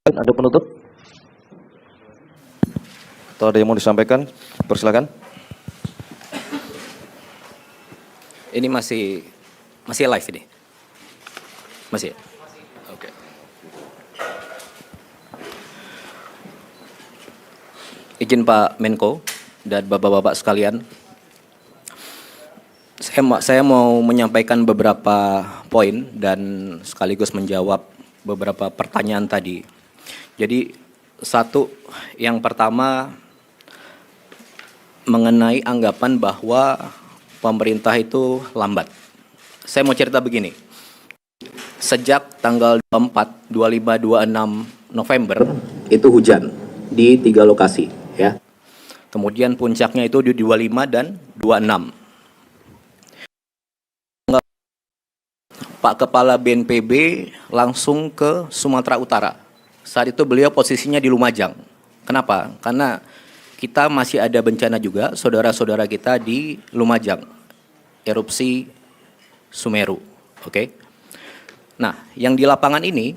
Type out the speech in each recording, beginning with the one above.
Ada penutup? Atau ada yang mau disampaikan? Persilakan. Ini masih live ini? Masih ya? Oke. Izin Pak Menko dan Bapak-Bapak sekalian, saya mau menyampaikan beberapa poin dan sekaligus menjawab beberapa pertanyaan tadi. Jadi yang pertama mengenai anggapan bahwa pemerintah itu lambat. Saya mau cerita begini. Sejak tanggal 24, 25, 26 November itu hujan di 3 lokasi ya. Kemudian puncaknya itu di 25 dan 26. Pak Kepala BNPB langsung ke Sumatera Utara. Saat itu beliau posisinya di Lumajang. Kenapa? Karena kita masih ada bencana juga, saudara-saudara kita di Lumajang, erupsi Sumeru. Oke. Nah, yang di lapangan ini,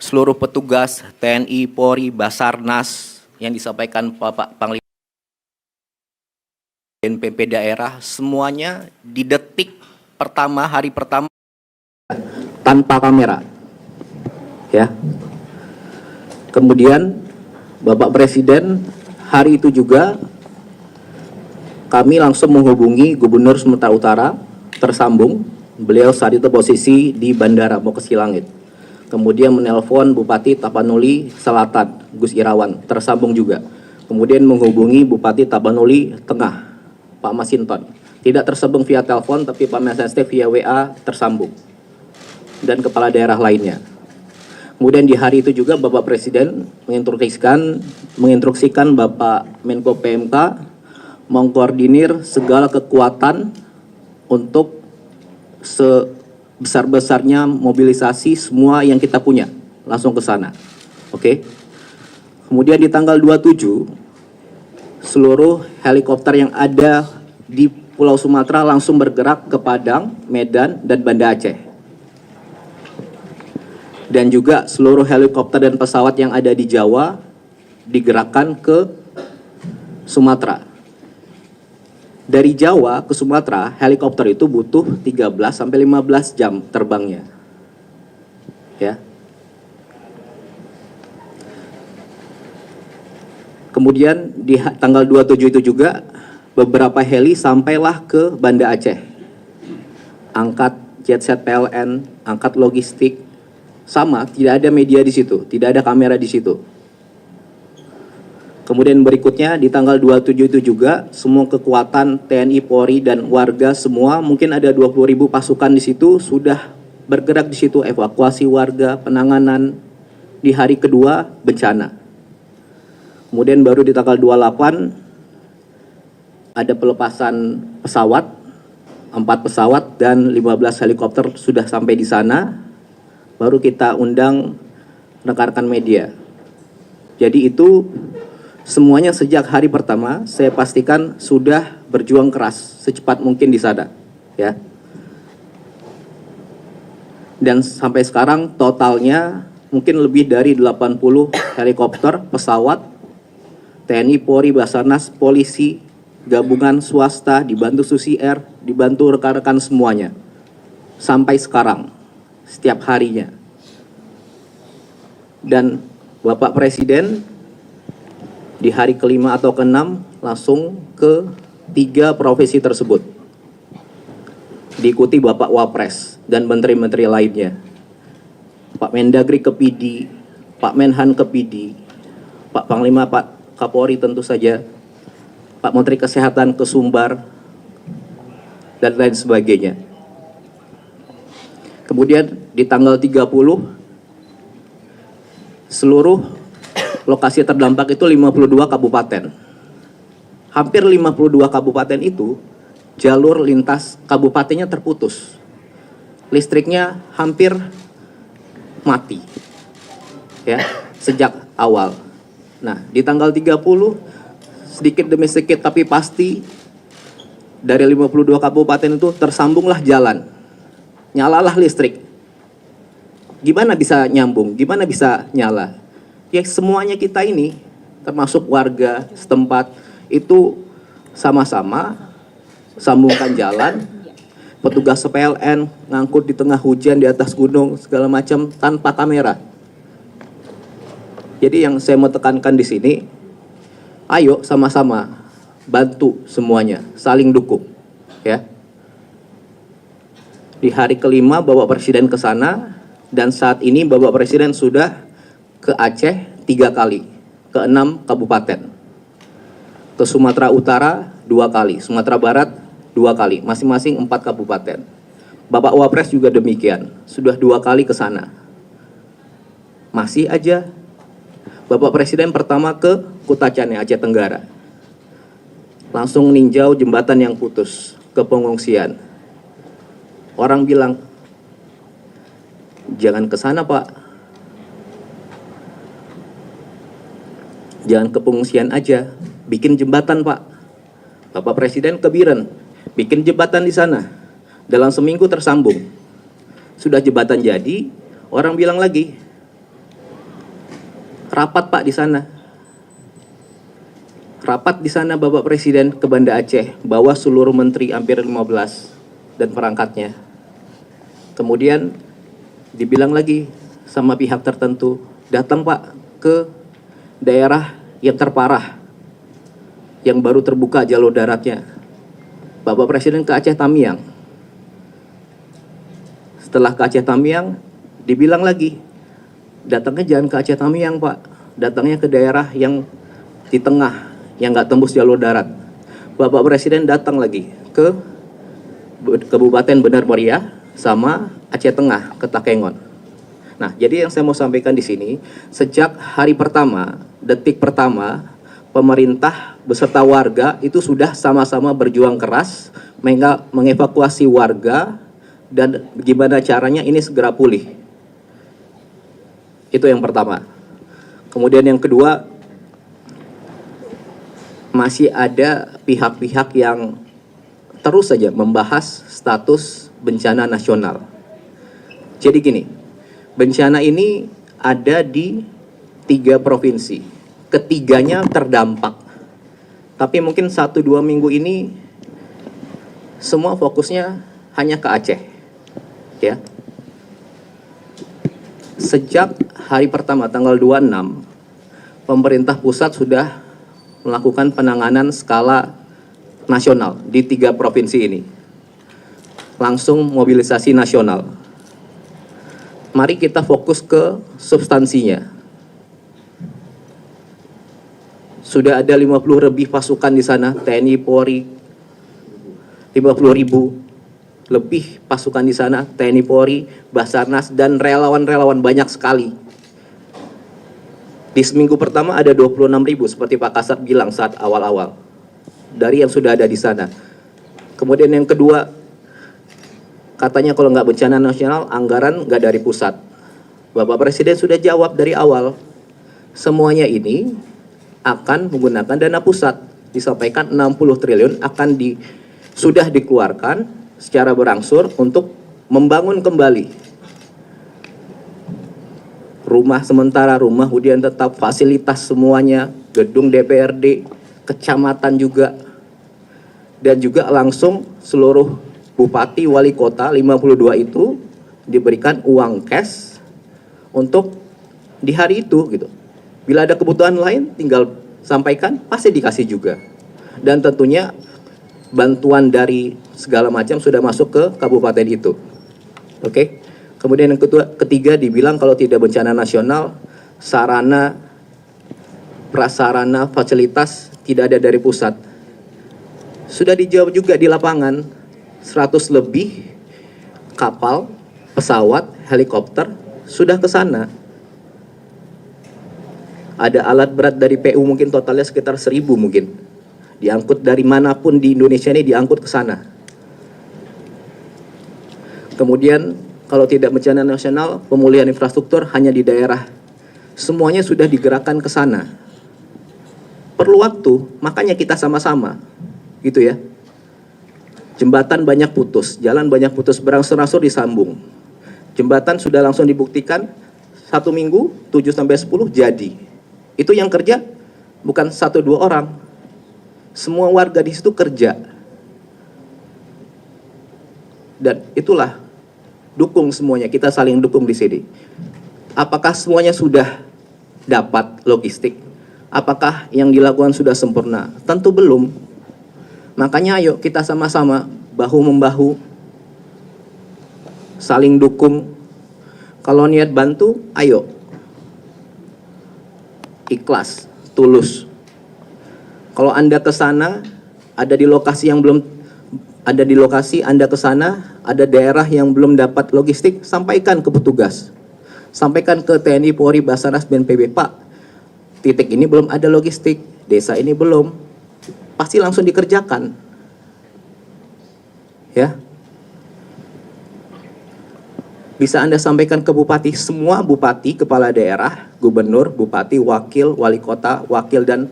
seluruh petugas TNI, Polri, Basarnas, yang disampaikan Bapak Panglima BNPB daerah, semuanya di detik pertama, hari pertama, tanpa kamera. Ya. Kemudian Bapak Presiden hari itu juga kami langsung menghubungi Gubernur Sumatera Utara, tersambung. Beliau saat itu posisi di bandara mau ke Silangit. Kemudian menelpon Bupati Tapanuli Selatan, Gus Irawan, tersambung juga. Kemudian menghubungi Bupati Tapanuli Tengah, Pak Masinton. Tidak tersambung via telepon, tapi Pak Masinton via WA tersambung. Dan kepala daerah lainnya. Kemudian di hari itu juga Bapak Presiden menginstruksikan Bapak Menko PMK mengkoordinir segala kekuatan untuk sebesar-besarnya mobilisasi semua yang kita punya langsung ke sana. Oke. Kemudian di tanggal 27 seluruh helikopter yang ada di Pulau Sumatera langsung bergerak ke Padang, Medan, dan Banda Aceh. Dan juga seluruh helikopter dan pesawat yang ada di Jawa digerakkan ke Sumatera. Dari Jawa ke Sumatera, helikopter itu butuh 13-15 jam terbangnya. Ya. Kemudian di tanggal 27 itu juga beberapa heli sampailah ke Banda Aceh. Angkat jetset PLN, angkat logistik, sama, tidak ada media di situ, tidak ada kamera di situ. Kemudian berikutnya di tanggal 27 itu juga semua kekuatan TNI, Polri dan warga semua, mungkin ada 20.000 pasukan di situ sudah bergerak di situ, evakuasi warga, penanganan di hari kedua bencana. Kemudian baru di tanggal 28 ada pelepasan pesawat, 4 pesawat dan 15 helikopter sudah sampai di sana. Baru kita undang rekan-rekan media. Jadi itu semuanya sejak hari pertama saya pastikan sudah berjuang keras secepat mungkin di sana, ya. Dan sampai sekarang totalnya mungkin lebih dari 80 helikopter, pesawat, TNI, Polri, Basarnas, polisi, gabungan swasta, dibantu Susi Air, dibantu rekan-rekan semuanya. Sampai sekarang, setiap harinya. Dan Bapak Presiden di hari kelima atau keenam langsung ke 3 profesi tersebut. Diikuti Bapak Wapres dan menteri-menteri lainnya. Pak Mendagri ke PD, Pak Menhan ke PD, Pak Panglima, Pak Kapolri tentu saja, Pak Menteri Kesehatan ke Sumbar, dan lain sebagainya. Kemudian di tanggal 30 seluruh lokasi terdampak itu 52 kabupaten. Hampir 52 kabupaten itu jalur lintas kabupatennya terputus. Listriknya hampir mati. Ya, sejak awal. Nah, di tanggal 30 sedikit demi sedikit tapi pasti dari 52 kabupaten itu tersambunglah jalan. Nyalalah listrik. gimana bisa nyambung, gimana bisa nyala? Ya semuanya kita ini, termasuk warga setempat, itu sama-sama sambungkan jalan, petugas PLN ngangkut di tengah hujan di atas gunung segala macam tanpa kamera. Jadi yang saya mau tekankan di sini, ayo sama-sama bantu semuanya, saling dukung, ya. Di hari kelima Bapak Presiden ke sana, dan saat ini Bapak Presiden sudah ke Aceh 3 kali, ke 6 kabupaten. Ke Sumatera Utara 2 kali, Sumatera Barat 2 kali, masing-masing 4 kabupaten. Bapak Wapres juga demikian, sudah 2 kali ke sana. Masih aja Bapak Presiden pertama ke Kutacane, Aceh Tenggara. Langsung ninjau jembatan yang putus, ke pengungsian. Orang bilang, jangan ke sana Pak. Jangan ke pengungsian aja, bikin jembatan Pak. Bapak Presiden ke Biren, bikin jembatan di sana. Dalam seminggu tersambung. Sudah jembatan jadi, orang bilang lagi, rapat Pak di sana. Rapat di sana Bapak Presiden ke Banda Aceh, bawa seluruh menteri hampir 15 dan perangkatnya. Kemudian dibilang lagi sama pihak tertentu, datang Pak ke daerah yang terparah, yang baru terbuka jalur daratnya. Bapak Presiden ke Aceh Tamiang. Setelah ke Aceh Tamiang, dibilang lagi, datangnya jangan ke Aceh Tamiang Pak, datangnya ke daerah yang di tengah, yang nggak tembus jalur darat. Bapak Presiden datang lagi ke Kabupaten Benar Meriah sama Aceh Tengah ke Takengon. Nah, jadi yang saya mau sampaikan di sini, sejak hari pertama, detik pertama, pemerintah beserta warga itu sudah sama-sama berjuang keras mengevakuasi warga dan gimana caranya ini segera pulih. Itu yang pertama. Kemudian yang kedua, masih ada pihak-pihak yang terus saja membahas status bencana nasional. Jadi gini, bencana ini ada di 3 provinsi, ketiganya terdampak. Tapi mungkin 1-2 minggu ini semua fokusnya hanya ke Aceh, ya. Sejak hari pertama tanggal 26, pemerintah pusat sudah melakukan penanganan skala nasional di 3 provinsi ini. Langsung mobilisasi nasional. Mari kita fokus ke substansinya. Sudah ada 50 lebih pasukan di sana, TNI, Polri, 50.000 lebih pasukan di sana, TNI, Polri, Basarnas, dan relawan-relawan banyak sekali. Di seminggu pertama ada 26.000 seperti Pak Kasat bilang saat awal-awal, dari yang sudah ada di sana. Kemudian yang kedua, katanya kalau nggak bencana nasional, anggaran nggak dari pusat. Bapak Presiden sudah jawab dari awal, semuanya ini akan menggunakan dana pusat. Disampaikan 60 triliun akan sudah dikeluarkan secara berangsur untuk membangun kembali rumah sementara, rumah hunian tetap, fasilitas semuanya, gedung DPRD, kecamatan juga, dan juga langsung seluruh bupati, wali kota, 52 itu diberikan uang cash untuk di hari itu gitu. Bila ada kebutuhan lain tinggal sampaikan, pasti dikasih juga. Dan tentunya bantuan dari segala macam sudah masuk ke kabupaten itu. Oke. Kemudian yang ketiga dibilang kalau tidak bencana nasional, sarana, prasarana, fasilitas tidak ada dari pusat. Sudah dijawab juga di lapangan, 100 lebih kapal, pesawat, helikopter sudah ke sana. Ada alat berat dari PU mungkin totalnya sekitar 1.000 mungkin. Diangkut dari manapun di Indonesia ini diangkut ke sana. Kemudian kalau tidak bencana nasional, pemulihan infrastruktur hanya di daerah. Semuanya sudah digerakkan ke sana. Perlu waktu, makanya kita sama-sama. Gitu ya. Jembatan banyak putus, jalan banyak putus, berangsur-angsur disambung. Jembatan sudah langsung dibuktikan 1 minggu 7-10 jadi. Itu yang kerja bukan 1-2 orang. Semua warga di situ kerja. Dan itulah dukung semuanya, kita saling dukung di sini. Apakah semuanya sudah dapat logistik? Apakah yang dilakukan sudah sempurna? Tentu belum. Makanya ayo kita sama-sama bahu-membahu, saling dukung. Kalau niat bantu, ayo. Ikhlas, tulus. Kalau Anda ke sana, ada di lokasi yang belum, ada di lokasi Anda ke sana, ada daerah yang belum dapat logistik, sampaikan ke petugas. Sampaikan ke TNI, Polri, Basarnas, BNPB, Pak, titik ini belum ada logistik, desa ini belum. Pasti langsung dikerjakan. Ya. Bisa Anda sampaikan ke bupati, semua bupati, kepala daerah, gubernur, bupati, wakil, wali kota, wakil dan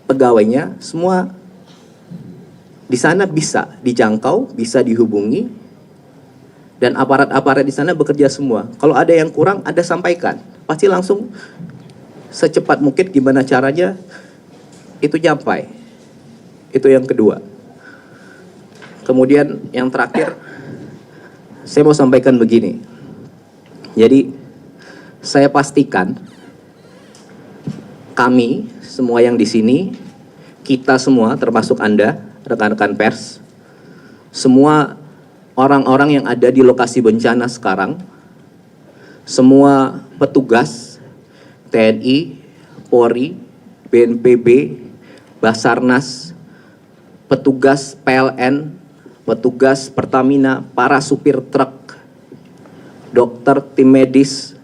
pegawainya, semua di sana bisa dijangkau, bisa dihubungi, dan aparat-aparat di sana bekerja semua. Kalau ada yang kurang, Anda sampaikan. Pasti langsung secepat mungkin gimana caranya itu nyampai. Itu yang kedua. Kemudian yang terakhir, saya mau sampaikan begini. Jadi, saya pastikan kami semua yang di sini, kita semua termasuk Anda, rekan-rekan pers, semua orang-orang yang ada di lokasi bencana sekarang, semua petugas TNI, Polri, BNPB, Basarnas, petugas PLN, petugas Pertamina, para supir truk, dokter, tim medis,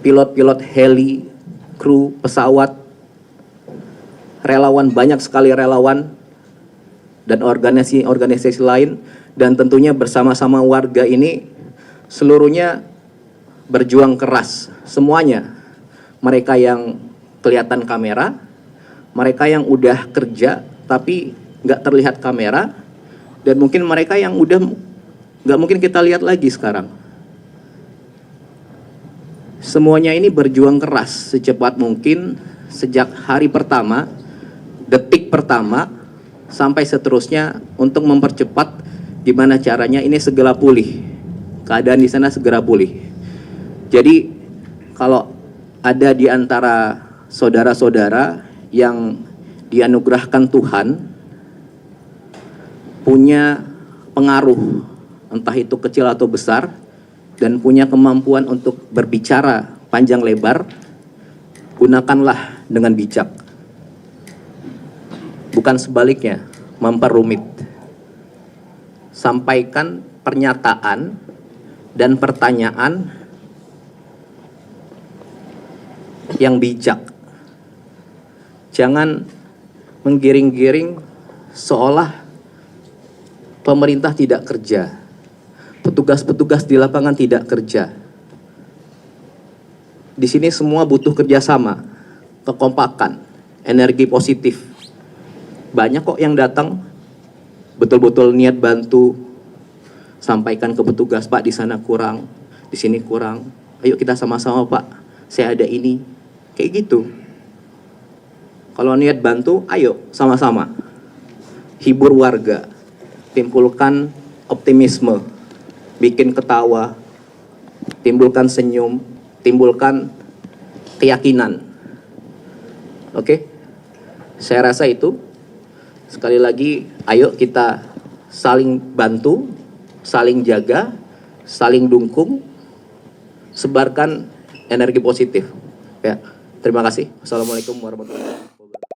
pilot-pilot heli, kru pesawat, relawan, banyak sekali relawan, dan organisasi-organisasi lain, dan tentunya bersama-sama warga ini seluruhnya berjuang keras, semuanya. Mereka yang kelihatan kamera, mereka yang udah kerja tapi nggak terlihat kamera, dan mungkin mereka yang udah nggak mungkin kita lihat lagi sekarang. Semuanya ini berjuang keras secepat mungkin sejak hari pertama, detik pertama, sampai seterusnya untuk mempercepat gimana caranya ini segera pulih. Keadaan di sana segera pulih. Jadi kalau ada di antara saudara-saudara yang dianugerahkan Tuhan punya pengaruh, entah itu kecil atau besar, dan punya kemampuan untuk berbicara panjang lebar, gunakanlah dengan bijak. Bukan sebaliknya, memperumit. Sampaikan pernyataan dan pertanyaan yang bijak. Jangan menggiring-giring seolah pemerintah tidak kerja, petugas-petugas di lapangan tidak kerja. Di sini semua butuh kerjasama, kekompakan, energi positif. Banyak kok yang datang, betul-betul niat bantu, sampaikan ke petugas, Pak di sana kurang, di sini kurang. Ayo kita sama-sama Pak, saya ada ini, kayak gitu. Kalau niat bantu, ayo sama-sama, hibur warga. Timbulkan optimisme, bikin ketawa, timbulkan senyum, timbulkan keyakinan. Oke? Saya rasa itu. Sekali lagi, ayo kita saling bantu, saling jaga, saling dukung, sebarkan energi positif. Ya, terima kasih. Wassalamualaikum warahmatullahi wabarakatuh.